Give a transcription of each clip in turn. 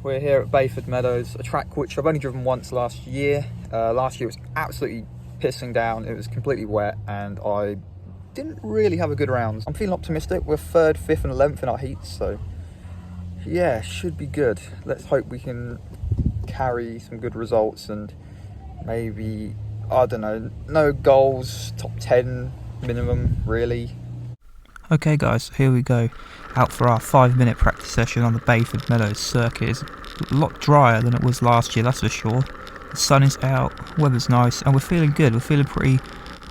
we're here at Bayford Meadows, a track which I've only driven once last year. Last year was absolutely pissing down, it was completely wet and I didn't really have a good round. I'm feeling optimistic, we're 3rd, 5th and 11th in our heats, so yeah, should be good. Let's hope we can carry some good results and maybe, I don't know, no goals, top 10 minimum really. Okay guys, here we go, out for our 5-minute practice session on the Bayford Meadows circuit. It's a lot drier than it was last year, that's for sure. The sun is out, weather's nice, and we're feeling good, we're feeling pretty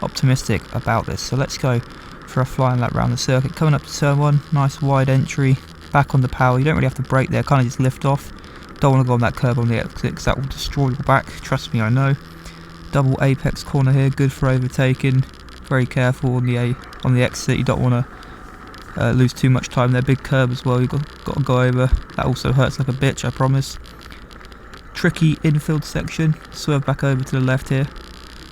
optimistic about this. So let's go for a flying lap around the circuit. Coming up to turn 1, nice wide entry, back on the power, you don't really have to brake there, kind of just lift off. Don't want to go on that curb on the exit because that will destroy your back, trust me, I know. Double apex corner here, good for overtaking, very careful on the exit, you don't want to lose too much time there. Big curb as well, you've got to go over. That also hurts like a bitch, I promise. Tricky infield section, swerve back over to the left here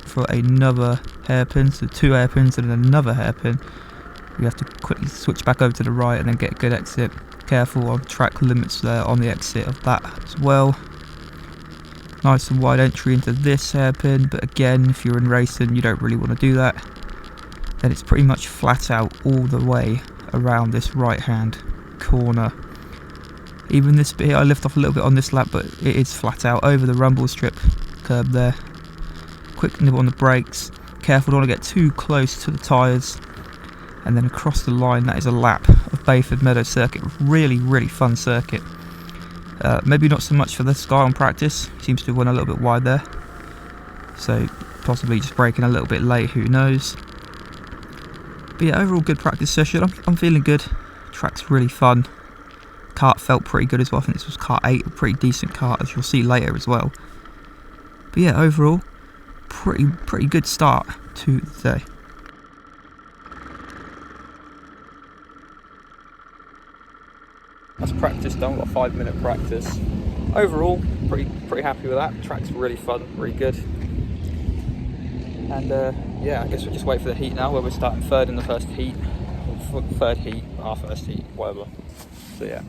for another hairpin, so 2 hairpins and another hairpin. We have to quickly switch back over to the right and then get a good exit. Careful on track limits there on the exit of that as well. Nice and wide entry into this hairpin, but again, if you're in racing you don't really want to do that. Then it's pretty much flat out all the way around this right hand corner. Even this bit here, I lift off a little bit on this lap, but it is flat out over the rumble strip curb there. Quick nib on the brakes, careful, don't want to get too close to the tyres, and then across the line. That is a lap of Bayford Meadows circuit. Really fun circuit. Maybe not so much for this guy on practice, seems to have went a little bit wide there, so possibly just braking a little bit late, who knows. But yeah, overall good practice session. I'm feeling good. Track's really fun. Kart felt pretty good as well. I think this was kart 8, a pretty decent kart, as you'll see later as well. But yeah, overall, pretty good start to the day. That's practice done, got a 5-minute practice. Overall, pretty happy with that. Track's really fun, really good. And yeah, I guess we'll just wait for the heat now, where we're starting 3rd in the first heat, or 3rd heat, our first heat, whatever. So yeah,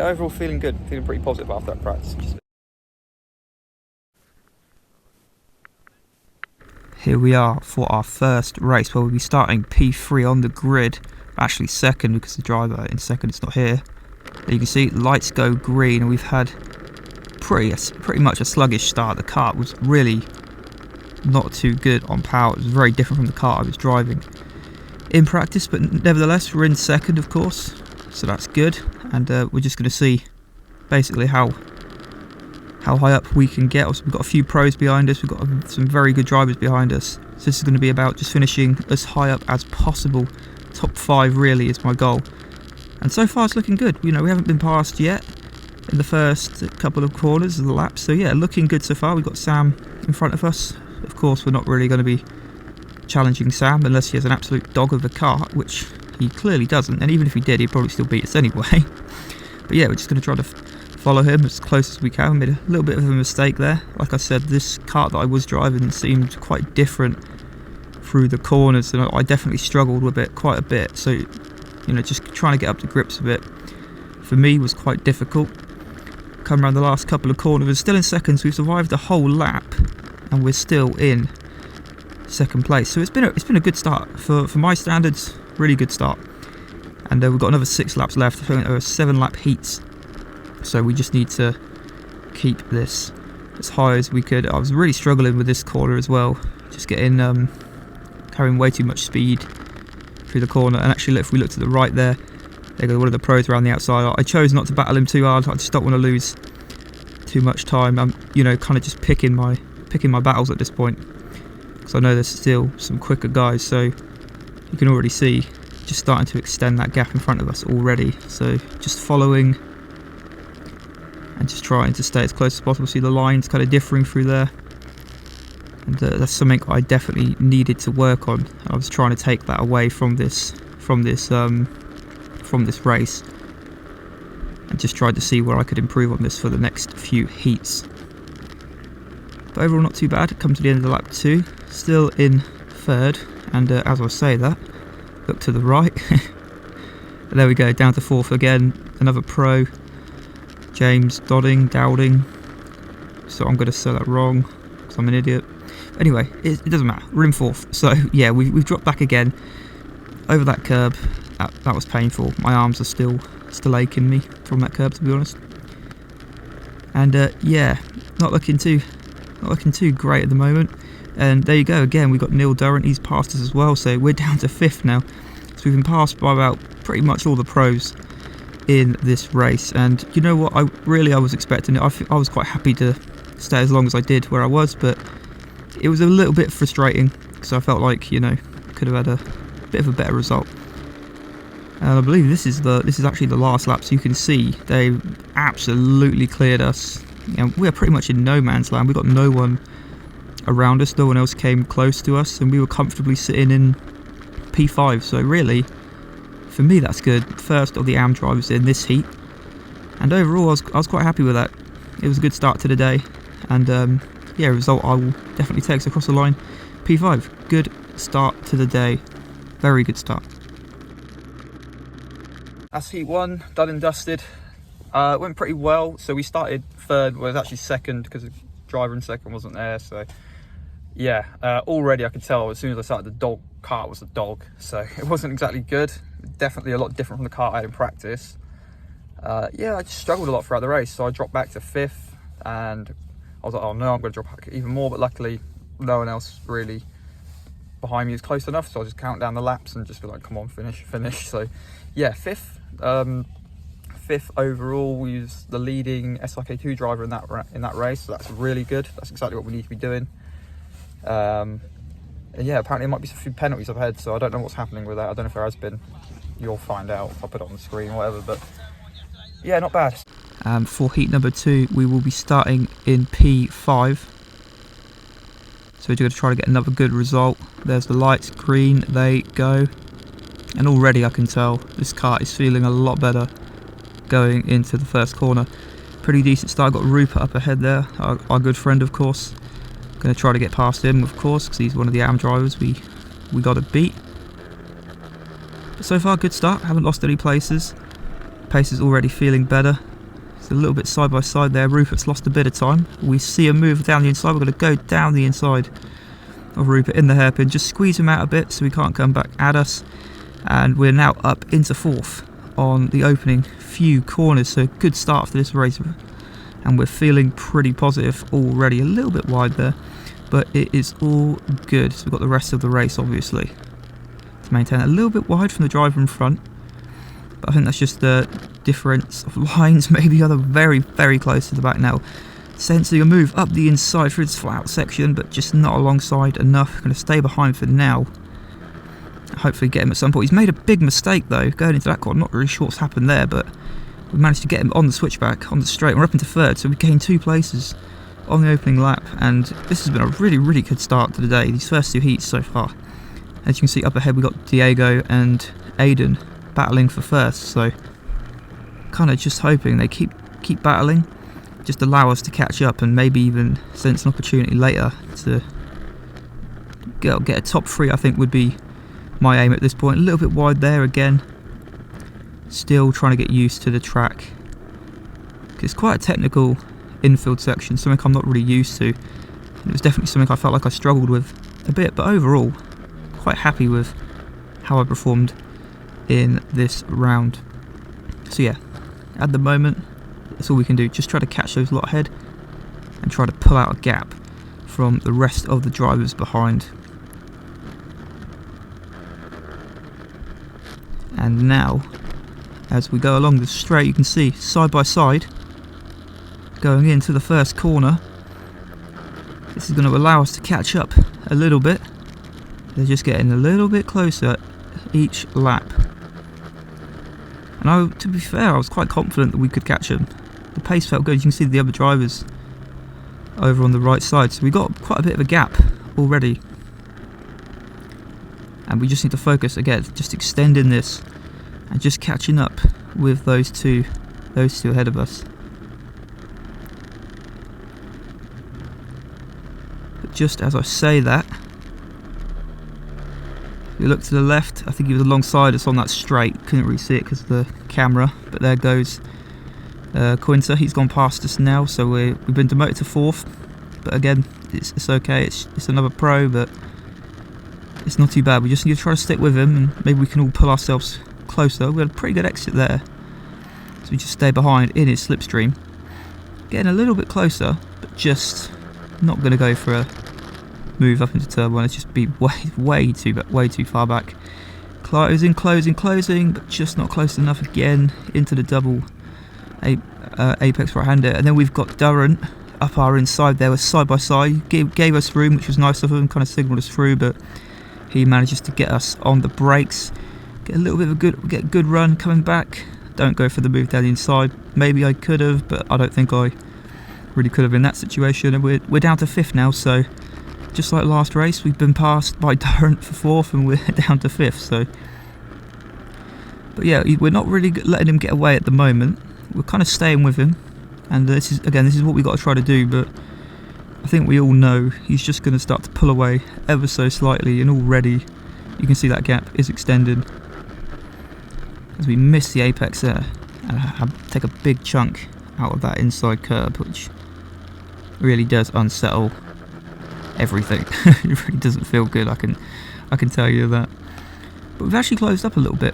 overall feeling good, feeling pretty positive after that practice. Here we are for our first race, where we'll be starting P3 on the grid, actually 2nd because the driver in 2nd is not here. There you can see lights go green, and we've had pretty much a sluggish start. The kart was really not too good on power. It was very different from the kart I was driving in practice, but nevertheless we're in 2nd, of course, so that's good. And we're just going to see basically how high up we can get. Also, we've got a few pros behind us, we've got some very good drivers behind us, so this is going to be about just finishing as high up as possible. Top 5 really is my goal, and so far it's looking good. You know, we haven't been passed yet in the first couple of corners of the lap, so yeah, looking good so far. We've got Sam in front of us. Of course, we're not really going to be challenging Sam unless he has an absolute dog of a kart, which he clearly doesn't, and even if he did, he'd probably still beat us anyway. But yeah, we're just going to try to follow him as close as we can. We made a little bit of a mistake there. Like I said, this kart that I was driving seemed quite different through the corners, and I definitely struggled with it quite a bit. So, you know, just trying to get up to grips with it for me was quite difficult. Come around the last couple of corners, we're still in 2nd, so we've survived the whole lap, and we're still in 2nd place. So it's been a good start for my standards. Really good start. And we've got another 6 laps left. I think there are 7 lap heats, so we just need to keep this as high as we could. I was really struggling with this corner as well, just getting carrying way too much speed through the corner. And actually, if we look to the right there goes one of the pros around the outside. I chose not to battle him too hard. I just don't want to lose too much time. I'm, you know, kind of just picking my battles at this point, because I know there's still some quicker guys. So you can already see just starting to extend that gap in front of us already. So just following and just trying to stay as close as possible. See the lines kind of differing through there, and that's something I definitely needed to work on. I was trying to take that away from this race, and just tried to see where I could improve on this for the next few heats. But overall not too bad. Come to the end of the lap 2, still in 3rd, and as I say that, look to the right. There we go, down to 4th again, another pro. James Dowding. So I'm going to say that wrong because I'm an idiot. Anyway, it doesn't matter. We're in 4th. So yeah, we've dropped back again over that curb. That was painful. My arms are still aching me from that curb, to be honest. And yeah, not looking too great at the moment. And there you go again. We've got Neil Durrant. He's passed us as well. So we're down to 5th now. So we've been passed by about pretty much all the pros in this race. And you know what? I was expecting it. I was quite happy to stay as long as I did where I was, but it was a little bit frustrating because I felt like, you know, could have had a bit of a better result. And I believe this is actually the last lap, so you can see they absolutely cleared us. And we're pretty much in no man's land. We've got no one around us, no one else came close to us, and we were comfortably sitting in P5. So really, for me, that's good. First of the AM drivers in this heat, and overall, I was quite happy with that. It was a good start to the day, and yeah, result I will definitely take us across the line. P5, good start to the day, very good start. That's heat 1, done and dusted. It went pretty well. So we started 3rd, well, it was actually 2nd because the driver in 2nd wasn't there. So yeah, already I could tell as soon as I started, the dog kart was the dog. So it wasn't exactly good. Definitely a lot different from the kart I had in practice. Yeah, I just struggled a lot throughout the race. So I dropped back to 5th, and I was like, oh no, I'm going to drop back even more. But luckily, no one else really behind me was close enough. So I just count down the laps and just be like, come on, finish. So yeah, 5th. 5th overall. We was the leading SRK2 driver in that race, so that's really good. That's exactly what we need to be doing. And yeah, apparently there might be a few penalties ahead, so I don't know what's happening with that. I don't know if there has been. You'll find out. I'll put it on the screen, whatever. But yeah, not bad. For heat number 2, we will be starting in P5. So we're going to try to get another good result. There's the lights, green, they go. And already I can tell this kart is feeling a lot better going into the first corner. Pretty decent start. Got Rupert up ahead there, our good friend, of course. Going to try to get past him, of course, because he's one of the AM drivers we got to beat. But so far, good start. Haven't lost any places. Pace is already feeling better. It's a little bit side by side there. Rupert's lost a bit of time. We see a move down the inside. We're going to go down the inside of Rupert in the hairpin. Just squeeze him out a bit so he can't come back at us. And we're now up into 4th on the opening few corners, so good start for this race, and we're feeling pretty positive already. A little bit wide there, but it is all good. So we've got the rest of the race obviously to maintain. A little bit wide from the driver in front, but I think that's just the difference of lines. Maybe other very close to the back now. Sensing a move up the inside through this flat section, but just not alongside enough. Going to stay behind for now. Hopefully get him at some point. He's made a big mistake though going into that corner. Not really sure what's happened there, but we managed to get him on the switchback on the straight. We're up into 3rd, so we gained 2 places on the opening lap, and this has been a really good start to the day. These first 2 heats so far. As you can see up ahead, we got Diego and Aiden battling for first, so kind of just hoping they keep battling, just allow us to catch up and maybe even sense an opportunity later to get a top 3. I think would be my aim at this point. A little bit wide there again. Still trying to get used to the track. It's quite a technical infield section, something I'm not really used to. It was definitely something I felt like I struggled with a bit, but overall, quite happy with how I performed in this round. So yeah, at the moment, that's all we can do. Just try to catch those lot ahead and try to pull out a gap from the rest of the drivers behind. And now, as we go along the straight, you can see side by side going into the first corner. This is going to allow us to catch up a little bit. They're just getting a little bit closer each lap. And to be fair, I was quite confident that we could catch them. The pace felt good. You can see the other drivers over on the right side. So we got quite a bit of a gap already. And we just need to focus again, just extending this and just catching up with those two ahead of us. But just as I say that, we look to the left. I think he was alongside us on that straight. Couldn't really see it because of the camera, but there goes Quinter, he's gone past us now, so we've been demoted to 4th. But again, it's okay. It's another pro, but it's not too bad. We just need to try to stick with him, and maybe we can all pull ourselves closer. We had a pretty good exit there, so we just stay behind in his slipstream, getting a little bit closer, but just not going to go for a move up into turbo one. It's just be way too far back. Closing, but just not close enough again into the double apex right-hander. And then we've got Durrant up our inside there. We're side by side. Gave us room, which was nice of him. Kind of signalled us through, but he manages to get us on the brakes. Get a little bit of a good run coming back. Don't go for the move down the inside. Maybe I could have, but I don't think I really could have in that situation. And we're down to 5th now, so just like last race, we've been passed by Durrant for 4th, and we're down to 5th. So, but yeah, we're not really letting him get away at the moment. We're kind of staying with him, and this is what we've got to try to do. But I think we all know he's just going to start to pull away ever so slightly, and already you can see that gap is extended as we miss the apex there and take a big chunk out of that inside curb, which really does unsettle everything. It really doesn't feel good, I can tell you that. But we've actually closed up a little bit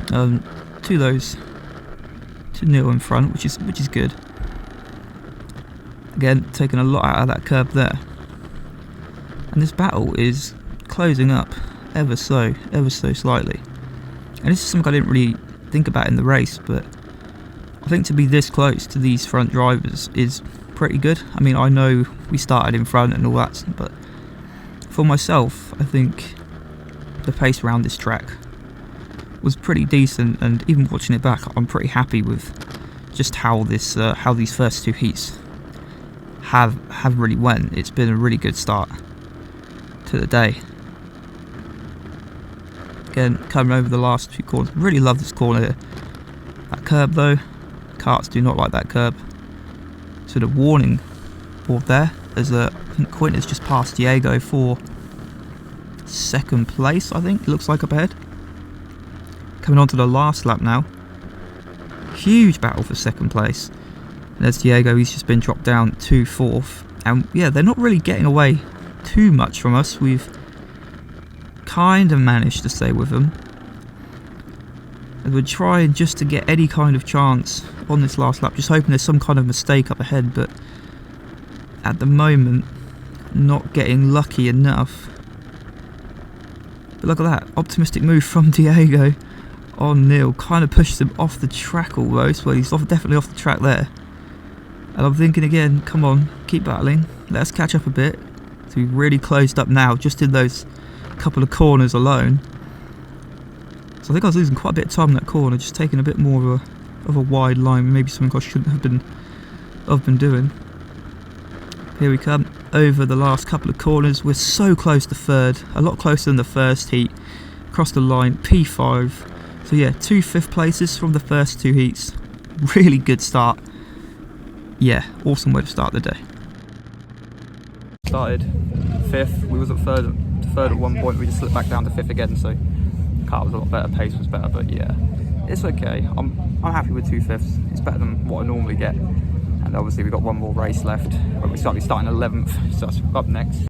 to those 2-0 in front, which is good. Again, taking a lot out of that curb there, and this battle is closing up ever so slightly. And this is something I didn't really think about in the race, but I think to be this close to these front drivers is pretty good. I mean, I know we started in front and all that, but for myself, I think the pace around this track was pretty decent, and even watching it back, I'm pretty happy with just how these first 2 heats have really went. It's been a really good start to the day. Again, coming over the last few corners, really love this corner here. That curb though, karts do not like that curb. So the warning board there, as I think Quinter's just passed Diego for 2nd place, I think, it looks like up ahead. Coming on to the last lap now. Huge battle for 2nd place. And there's Diego, he's just been dropped down to 4th. And yeah, they're not really getting away too much from us. We've kind of managed to stay with them. And we're trying just to get any kind of chance on this last lap, just hoping there's some kind of mistake up ahead, but at the moment, not getting lucky enough. But look at that, optimistic move from Diego on Neil, kind of pushes him off the track almost. Well, he's definitely off the track there. And I'm thinking again, come on, keep battling, let's catch up a bit. So we've really closed up now, just in those couple of corners alone. So I think I was losing quite a bit of time in that corner, just taking a bit more of a wide line, maybe something I shouldn't have been doing. Here we come, over the last couple of corners. We're so close to 3rd, a lot closer than the first heat. Across the line, P5. So yeah, 2 5th places from the first 2 heats. Really good start. Yeah, awesome way to start the day. Started 5th, we was at 3rd at one point, we just slipped back down to 5th again, so car was a lot better, pace was better, but yeah, it's okay. I'm happy with 2 5ths. It's better than what I normally get. And obviously we've got one more race left, but we're starting 11th, so that's up next.